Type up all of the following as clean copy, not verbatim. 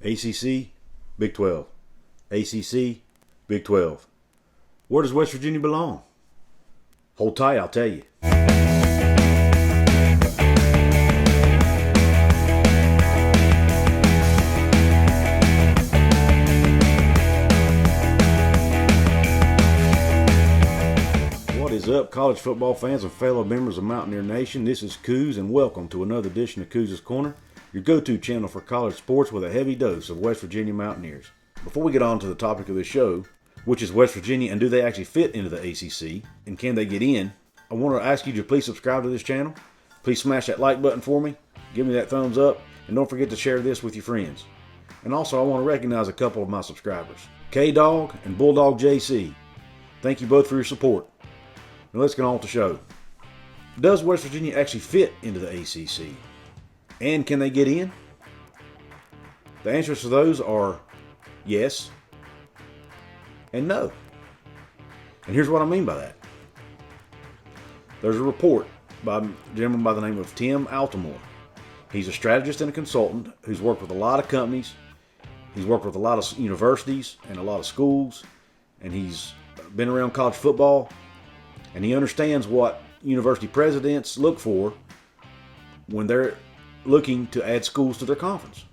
ACC, Big 12. ACC, Big 12. Where does West Virginia belong? Hold tight, I'll tell you. What is up, college football fans and fellow members of Mountaineer Nation? This is Couz, and welcome to another edition of Couz's Corner, your go-to channel for college sports with a heavy dose of West Virginia Mountaineers. Before we get on to the topic of this show, which is West Virginia and do they actually fit into the ACC, and can they get in, I want to ask you to please subscribe to this channel. Please smash that like button for me, give me that thumbs up, and don't forget to share this with your friends. And also, I want to recognize a couple of my subscribers, K-Dog and Bulldog JC. Thank you both for your support. Now let's get on with the show. Does West Virginia actually fit into the ACC? And can they get in? The answers to those are yes and no. And here's what I mean by that. There's a report by a gentleman by the name of Tim Altimore. He's a strategist and a consultant who's worked with a lot of companies. He's worked with a lot of universities and a lot of schools. And he's been around college football. And he understands what university presidents look for when they're looking to add schools to their conference.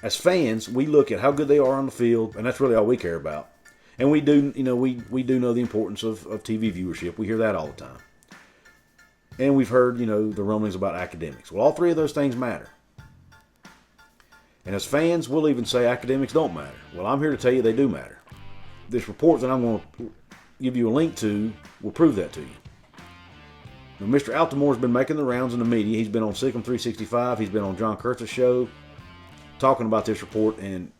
As fans, we look at how good they are on the field, and that's really all we care about. And we do, we do know the importance of TV viewership. We hear that all the time. And we've heard, the rumblings about academics. Well, all three of those things matter. And as fans, we'll even say academics don't matter. Well, I'm here to tell you they do matter. This report that I'm going to give you a link to will prove that to you. Now, Mr. Altimore's been making the rounds in the media. He's been on Sic'em 365. He's been on John Kurtz's show talking about this report, and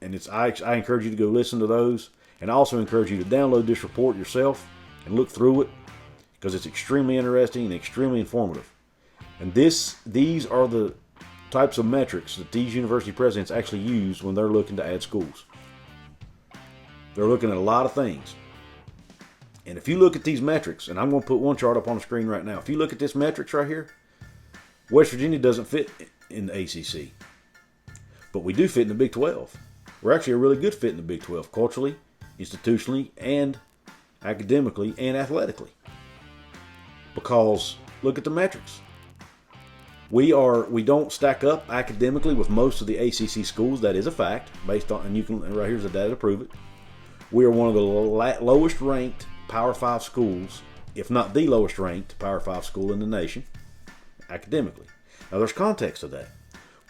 I encourage you to go listen to those, and I also encourage you to download this report yourself and look through it because it's extremely interesting and extremely informative. And these are the types of metrics that these university presidents actually use when they're looking to add schools. They're looking at a lot of things. And if you look at these metrics, and I'm going to put one chart up on the screen right now. If you look at this metrics right here, West Virginia doesn't fit in the ACC. But we do fit in the Big 12. We're actually a really good fit in the Big 12, culturally, institutionally, and academically, and athletically. Because look at the metrics. We don't stack up academically with most of the ACC schools. That is a fact, based on, and you can, right here's the data to prove it. We are one of the lowest ranked Power 5 schools, if not the lowest ranked Power 5 school in the nation, academically. Now there's context to that.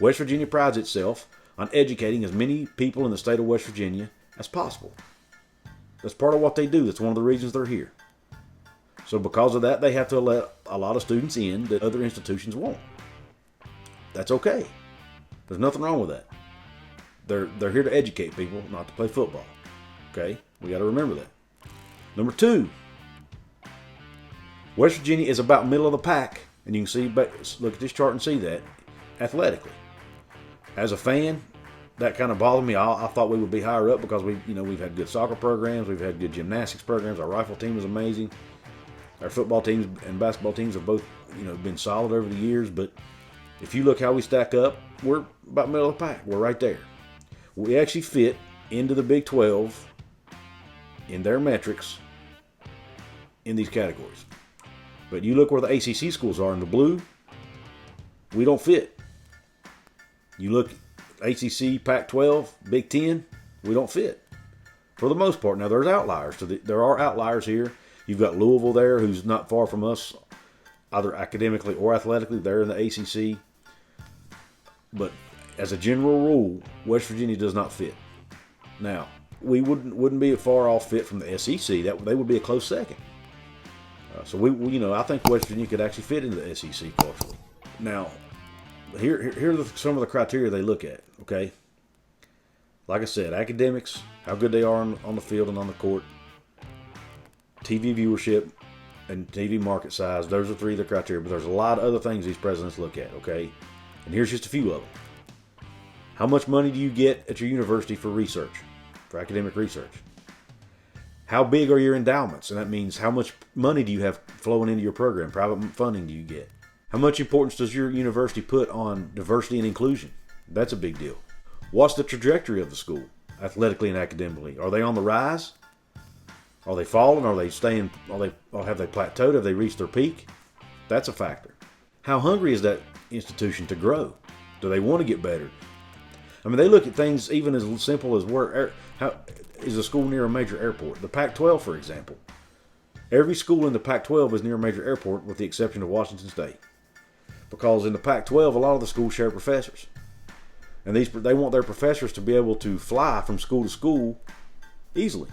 West Virginia prides itself on educating as many people in the state of West Virginia as possible. That's part of what they do. That's one of the reasons they're here. So because of that, they have to let a lot of students in that other institutions won't. That's okay. There's nothing wrong with that. They're here to educate people, not to play football. Okay? We got to remember that. Number 2, West Virginia is about middle of the pack, and you can see, look at this chart and see that, athletically. As a fan, that kind of bothered me. I thought we would be higher up because we've had good soccer programs, we've had good gymnastics programs, our rifle team is amazing, our football teams and basketball teams have both been solid over the years. But if you look how we stack up, we're about middle of the pack. We're right there. We actually fit into the Big 12 in their metrics in these categories. But you look where the ACC schools are in the blue, we don't fit. You look ACC, Pac-12, Big 10, we don't fit for the most part. Now there's outliers. There are outliers here. You've got Louisville there, who's not far from us, either academically or athletically. They're in the ACC. But as a general rule, West Virginia does not fit. Now, we wouldn't be a far off fit from the SEC. They would be a close second. So I think West Virginia could actually fit into the SEC culturally. Now, here are some of the criteria they look at. Okay, like I said, academics, how good they are on the field and on the court, TV viewership, and TV market size. Those are 3 of the criteria. But there's a lot of other things these presidents look at. Okay, and here's just a few of them. How much money do you get at your university for research, for academic research? How big are your endowments? And that means how much money do you have flowing into your program? Private funding do you get? How much importance does your university put on diversity and inclusion? That's a big deal. What's the trajectory of the school, athletically and academically? Are they on the rise? Are they falling? Are they staying? Have they plateaued? Have they reached their peak? That's a factor. How hungry is that institution to grow? Do they want to get better? I mean, they look at things even as simple as how is a school near a major airport. The Pac-12, for example. Every school in the Pac-12 is near a major airport with the exception of Washington State. Because in the Pac-12, a lot of the schools share professors. And they want their professors to be able to fly from school to school easily.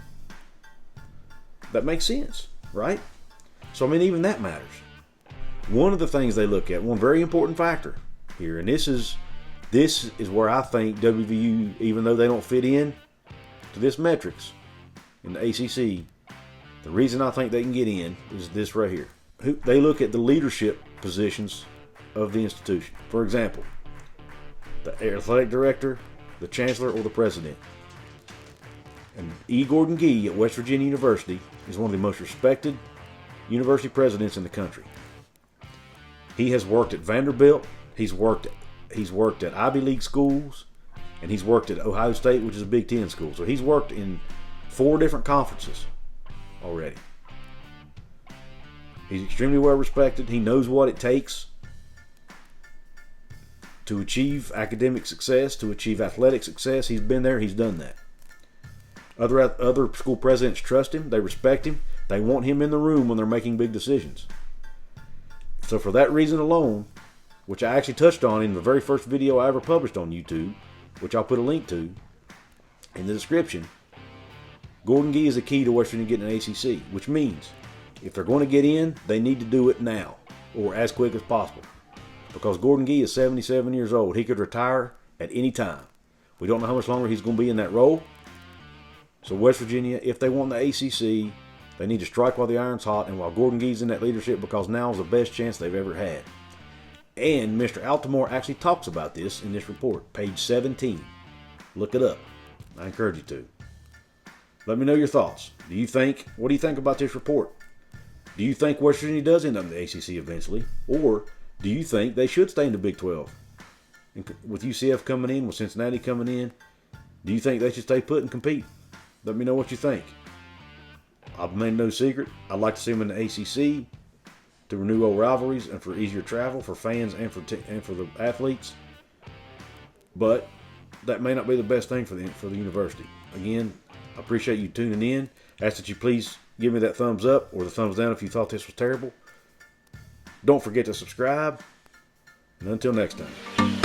That makes sense, right? So, I mean, even that matters. One of the things they look at, one very important factor here, and this is where I think WVU, even though they don't fit in to this metrics in the ACC, the reason I think they can get in is this right here. They look at the leadership positions of the institution. For example, the athletic director, the chancellor, or the president. And E. Gordon Gee at West Virginia University is one of the most respected university presidents in the country. He has worked at Vanderbilt, he's worked at Ivy League schools, and he's worked at Ohio State, which is a Big Ten school. So he's worked in 4 different conferences already. He's extremely well respected. He knows what it takes to achieve academic success, to achieve athletic success. He's been there, he's done that. Other school presidents trust him, they respect him, they want him in the room when they're making big decisions. So for that reason alone, which I actually touched on in the very first video I ever published on YouTube, which I'll put a link to in the description, Gordon Gee is the key to West Virginia getting an ACC, which means if they're going to get in, they need to do it now or as quick as possible. Because Gordon Gee is 77 years old. He could retire at any time. We don't know how much longer he's going to be in that role. So West Virginia, if they want the ACC, they need to strike while the iron's hot and while Gordon Gee's in that leadership, because now is the best chance they've ever had. And Mr. Altimore actually talks about this in this report, page 17. Look it up. I encourage you to. Let me know your thoughts. What do you think about this report? Do you think West Virginia does end up in the ACC eventually? Or do you think they should stay in the Big 12? And with UCF coming in, with Cincinnati coming in, do you think they should stay put and compete? Let me know what you think. I've made no secret. I'd like to see them in the ACC to renew old rivalries and for easier travel for fans and for the athletes. But that may not be the best thing for the university. Again, I appreciate you tuning in. Ask that you please give me that thumbs up or the thumbs down if you thought this was terrible. Don't forget to subscribe. And until next time.